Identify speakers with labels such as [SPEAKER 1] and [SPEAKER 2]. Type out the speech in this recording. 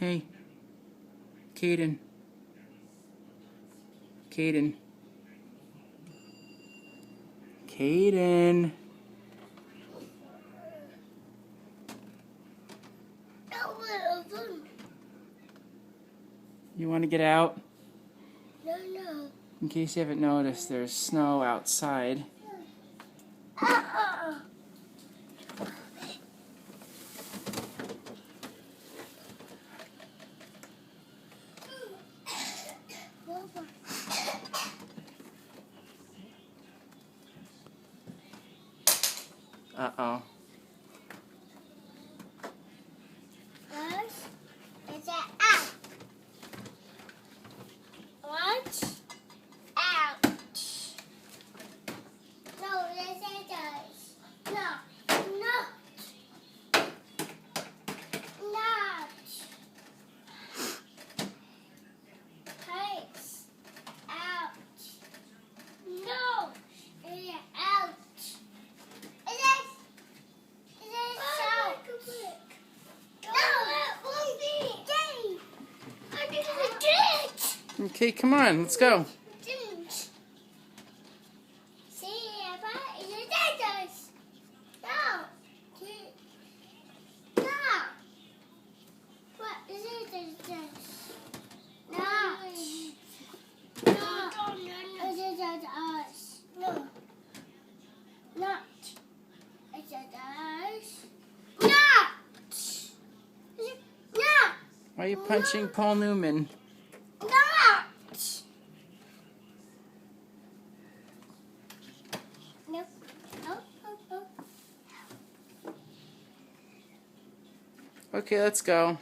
[SPEAKER 1] Hey, Caden. Caden. Caden. You want to get out?
[SPEAKER 2] No, no.
[SPEAKER 1] In case you haven't noticed, there's snow outside. Uh-oh.
[SPEAKER 2] It's an out. What? Ouch. No, this is us. No. No. Not. Face. Ouch. No. Yeah, ouch. It is. It is so. No, it won't be. Dang. I did it.
[SPEAKER 1] Okay, come on, let's go.
[SPEAKER 2] See, is it dangerous? No. No. What is it dangerous? No. No. Is it dangerous? No. Not. Is it dangerous? Not. Is it not?
[SPEAKER 1] Why are you punching Paul Newman?
[SPEAKER 2] Not. Nope. Oh.
[SPEAKER 1] Okay, let's go.